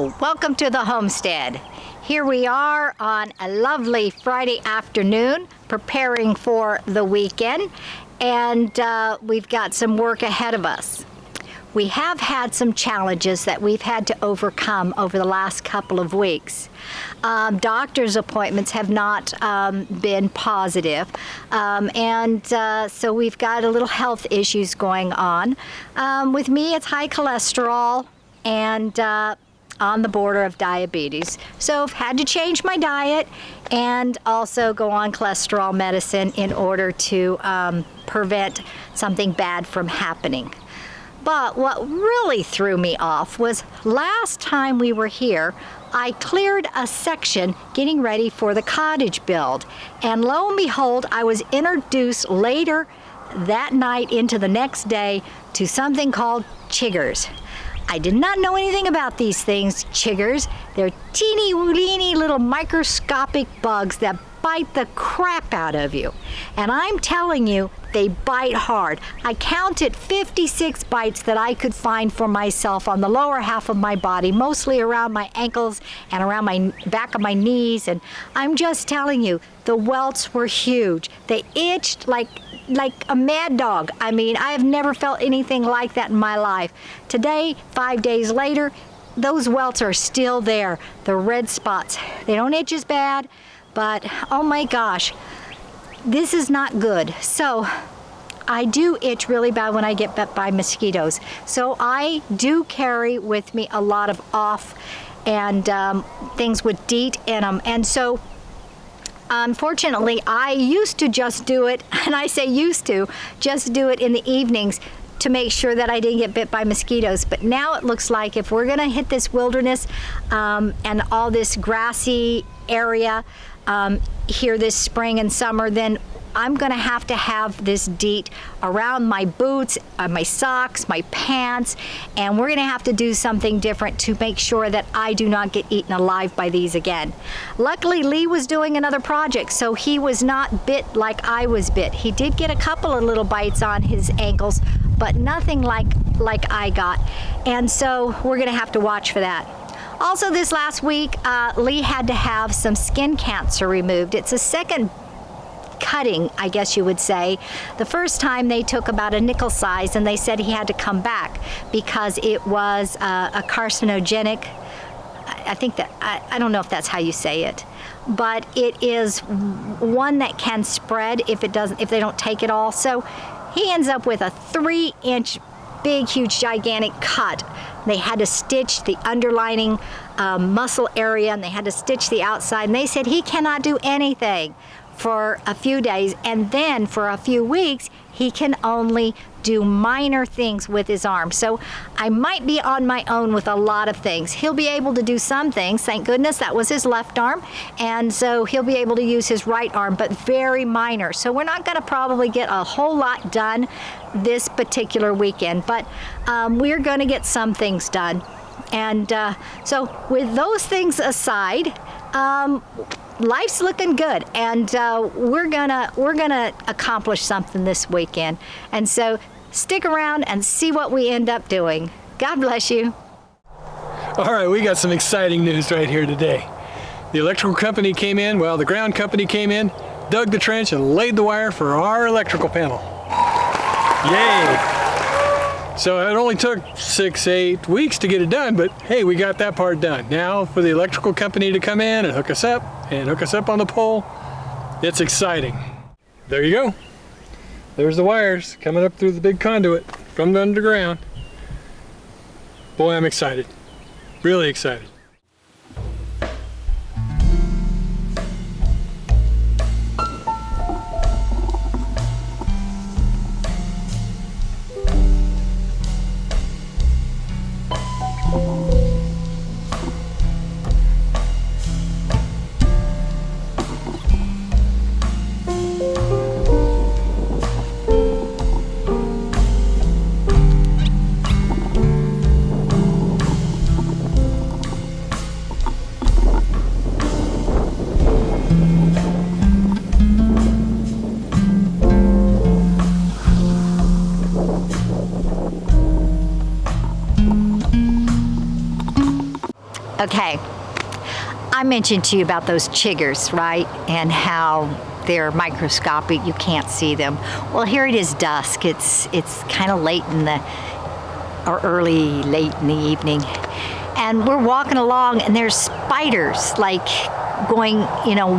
Hello, welcome to the homestead. Here we are on a lovely Friday afternoon preparing for the weekend, and we've got some work ahead of us. We have had some challenges that we've had to overcome over the last couple of weeks. Doctor's appointments have not been positive, so we've got a little health issues going on. With me, it's high cholesterol and on the border of diabetes. So I've had to change my diet and also go on cholesterol medicine in order to prevent something bad from happening. But what really threw me off was last time we were here, I cleared a section getting ready for the cottage build. And lo and behold, I was introduced later that night into the next day to something called chiggers. I did not know anything about these things, chiggers. They're teeny weeny little microscopic bugs that bite the crap out of you. And I'm telling you, they bite hard. I counted 56 bites that I could find for myself on the lower half of my body, mostly around my ankles and around my back of my knees. And I'm just telling you, the welts were huge. They itched like a mad dog. I mean, I have never felt anything like that in my life. Today, 5 days later, those welts are still there. The red spots, they don't itch as bad, but oh my gosh, this is not good. So I do itch really bad when I get bit by mosquitoes. So I do carry with me a lot of off and things with DEET in them. And so unfortunately, I used to just do it, and I say used to, just do it in the evenings to make sure that I didn't get bit by mosquitoes. But now it looks like if we're gonna hit this wilderness and all this grassy area here this spring and summer, then I'm gonna have to have this DEET around my boots, my socks, my pants, and we're gonna have to do something different to make sure that I do not get eaten alive by these again. Luckily, Lee was doing another project, so he was not bit like I was bit. He did get a couple of little bites on his ankles, but nothing like I got. And so we're gonna have to watch for that. Also this last week, Lee had to have some skin cancer removed. It's a second cutting, I guess you would say. The first time they took about a nickel size, and they said he had to come back because it was a carcinogenic. I think that, I don't know if that's how you say it, but it is one that can spread if they don't take it all. So he ends up with a 3-inch big, huge, gigantic cut. They had to stitch the underlining muscle area, and they had to stitch the outside, and they said he cannot do anything for a few days, and then for a few weeks he can only do minor things with his arm. So I might be on my own with a lot of things. He'll be able to do some things, thank goodness that was his left arm, and so he'll be able to use his right arm, but very minor. So we're not going to probably get a whole lot done this particular weekend, but we're going to get some things done. And so with those things aside, life's looking good, and we're gonna accomplish something this weekend. And so stick around and see what we end up doing. God bless you. All right, we got some exciting news right here today. The electrical company came in, well, the ground company came in, dug the trench and laid the wire for our electrical panel. Yay! So it only took 6-8 weeks to get it done, but hey, we got that part done. Now for the electrical company to come in and hook us up on the pole, it's exciting. There you go. There's the wires coming up through the big conduit from the underground. Boy, I'm excited. Really excited. Okay, I mentioned to you about those chiggers, right? And how they're microscopic, you can't see them. Well, here it is dusk. It's kind of late in the, or late in the evening. And we're walking along and there's spiders, like going,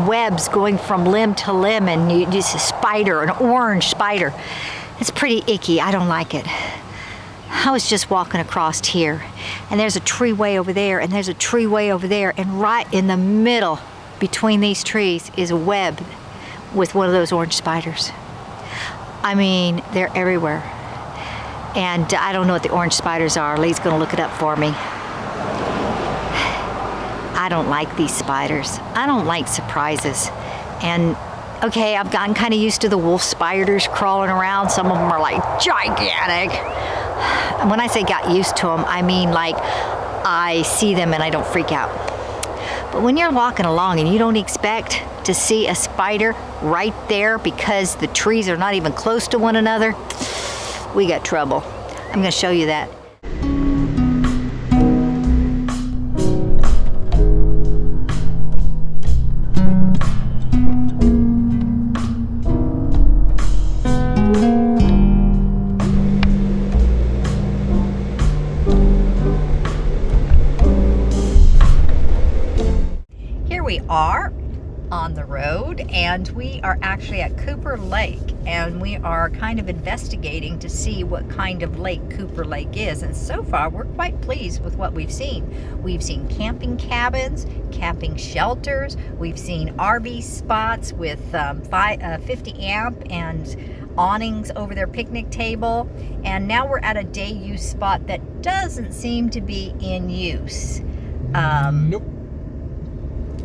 webs going from limb to limb, and just a spider, an orange spider. It's pretty icky, I don't like it. I was just walking across here, and there's a tree way over there, and there's a tree way over there, and right in the middle between these trees is a web with one of those orange spiders. I mean, they're everywhere. And I don't know what the orange spiders are. Lee's gonna look it up for me. I don't like these spiders. I don't like surprises. And okay, I've gotten kind of used to the wolf spiders crawling around. Some of them are like gigantic. And when I say got used to them, I mean like I see them and I don't freak out. But when you're walking along and you don't expect to see a spider right there because the trees are not even close to one another, we got trouble. I'm gonna show you that. We are on the road, and we are actually at Cooper Lake, and we are kind of investigating to see what kind of lake Cooper Lake is. And so far we're quite pleased with what we've seen. We've seen camping cabins, camping shelters, we've seen RV spots with 50 amp and awnings over their picnic table, and now we're at a day use spot that doesn't seem to be in use. Nope.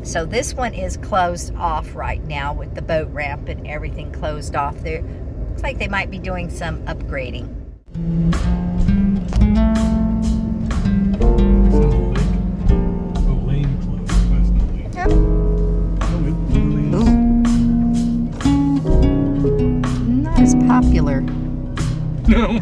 So this one is closed off right now with the boat ramp and everything closed off. There looks like they might be doing some upgrading. Yep. Not as popular. No.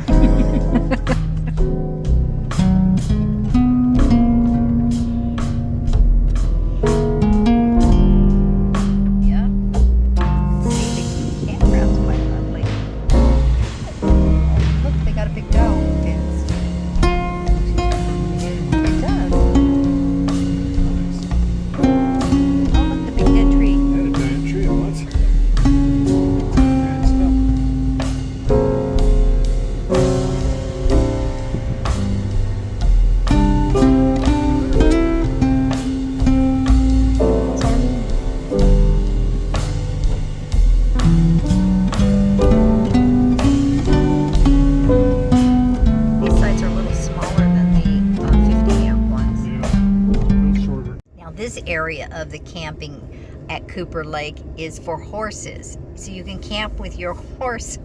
This area of the camping at Cooper Lake is for horses. So you can camp with your horse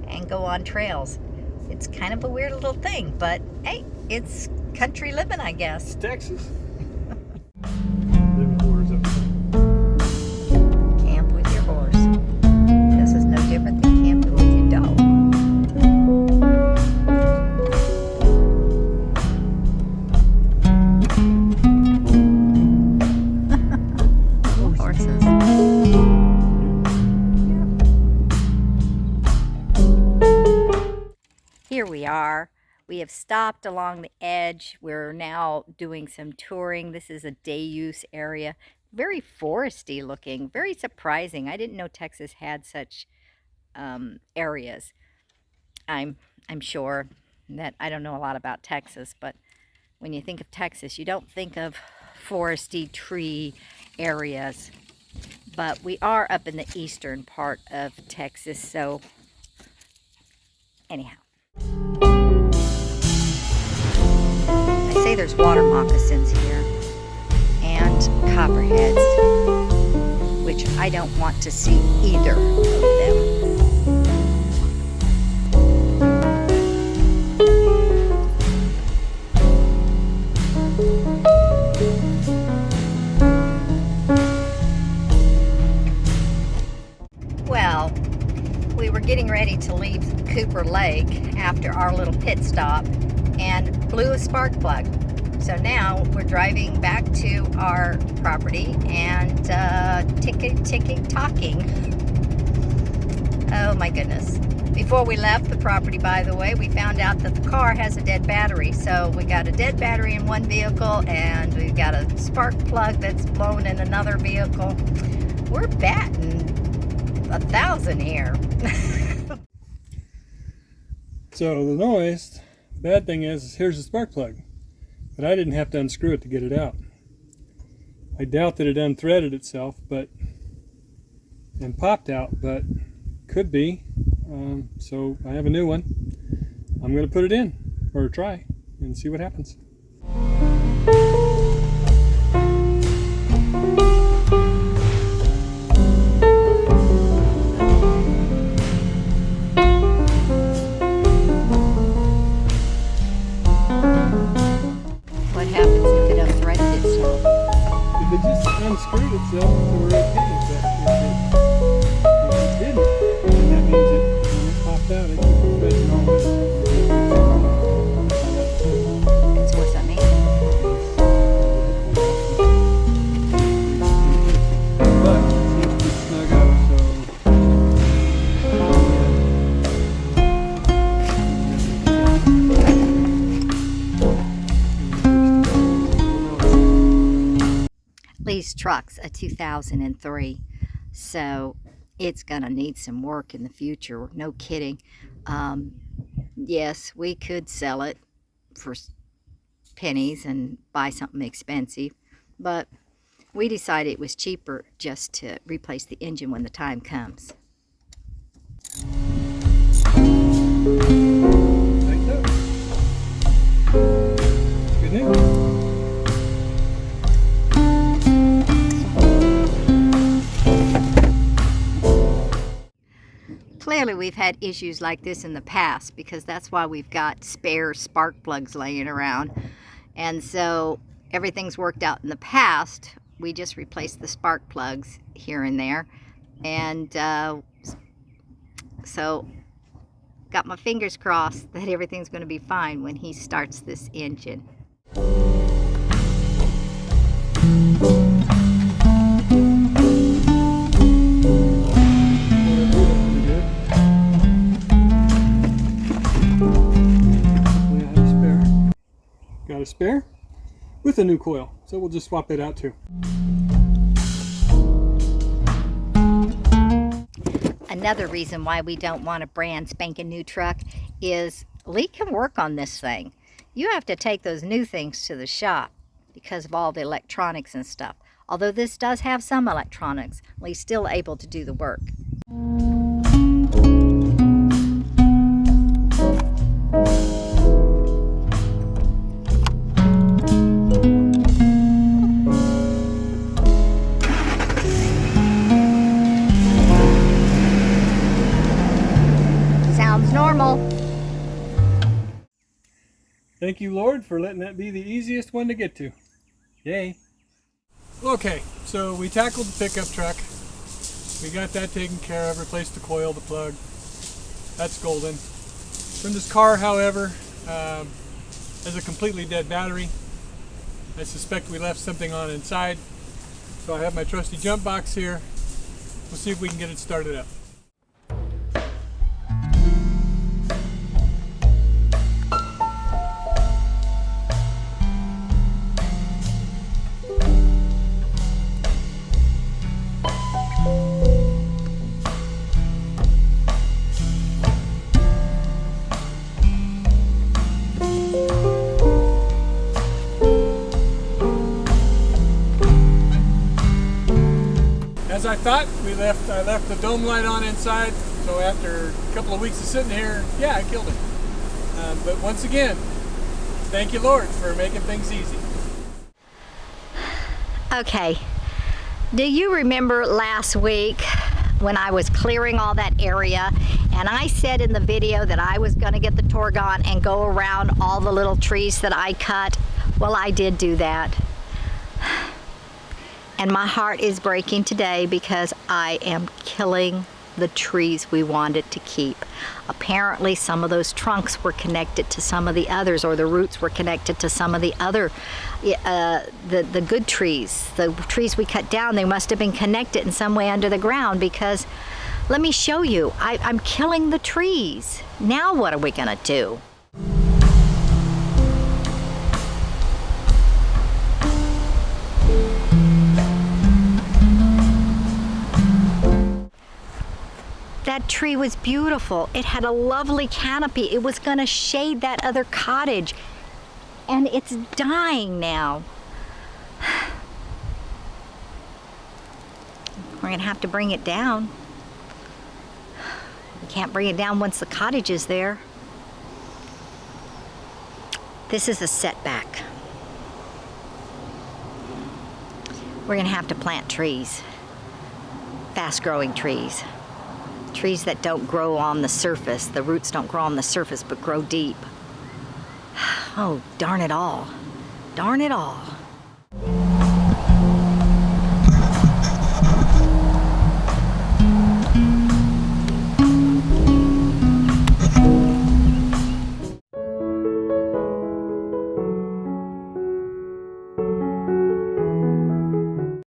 and go on trails. It's kind of a weird little thing, but hey, it's country living, I guess. It's Texas. Camp with your horse. This is no different than camping with your dog. Here we are. We have stopped along the edge. We're now doing some touring. This is a day use area. Very foresty looking, very surprising. I didn't know Texas had such areas. I'm sure that I don't know a lot about Texas, but when you think of Texas, you don't think of foresty tree areas. But we are up in the eastern part of Texas, so anyhow. I say there's water moccasins here and copperheads, which I don't want to see either of them. Well, we were getting ready to leave Cooper Lake after our little pit stop and blew a spark plug. So now we're driving back to our property and talking. Oh my goodness. Before we left the property, by the way, we found out that the car has a dead battery. So we got a dead battery in one vehicle and we've got a spark plug that's blown in another vehicle. We're batting 1,000 here. So the noise, the bad thing is here's the spark plug. But I didn't have to unscrew it to get it out. I doubt that it unthreaded itself and popped out, but could be. So I have a new one. I'm going to put it in, or try, and see what happens. What happens if it unthreaded itself? If it just unscrewed itself, we're okay. But if it didn't, then that means that when it popped out, it took the threads and all this. And so what's that mean? But it seems to snug up, Lee's truck's a 2003, so it's gonna need some work in the future, no kidding. Yes, we could sell it for pennies and buy something expensive, but we decided it was cheaper just to replace the engine when the time comes. like that. Good news. Clearly we've had issues like this in the past because that's why we've got spare spark plugs laying around. And so everything's worked out in the past. We just replaced the spark plugs here and there. And so got my fingers crossed that everything's going to be fine when he starts this engine. Got a spare with a new coil, so we'll just swap it out too. Another reason why we don't want a brand spanking new truck is Lee can work on this thing. You have to take those new things to the shop because of all the electronics and stuff. Although this does have some electronics, Lee's still able to do the work. Normal. Thank you, Lord, for letting that be the easiest one to get to. Yay. Okay, so we tackled the pickup truck. We got that taken care of, replaced the coil, the plug. That's golden. From this car, however, has a completely dead battery. I suspect we left something on inside. So I have my trusty jump box here. We'll see if we can get it started up. As I thought, I left the dome light on inside, so after a couple of weeks of sitting here, yeah, I killed it. But once again, thank you, Lord, for making things easy. Okay, do you remember last week when I was clearing all that area and I said in the video that I was going to get the Torgon and go around all the little trees that I cut? Well, I did do that. And my heart is breaking today because I am killing the trees we wanted to keep. Apparently some of those trunks were connected to some of the others, or the roots were connected to some of the other, the good trees. The trees we cut down, they must have been connected in some way under the ground, because let me show you, I'm killing the trees. Now what are we gonna do? That tree was beautiful. It had a lovely canopy. It was gonna shade that other cottage, and it's dying now. We're gonna have to bring it down. We can't bring it down once the cottage is there. This is a setback. We're gonna have to plant trees, fast-growing trees. Trees that don't grow on the surface. The roots don't grow on the surface, but grow deep. Oh, darn it all. Darn it all.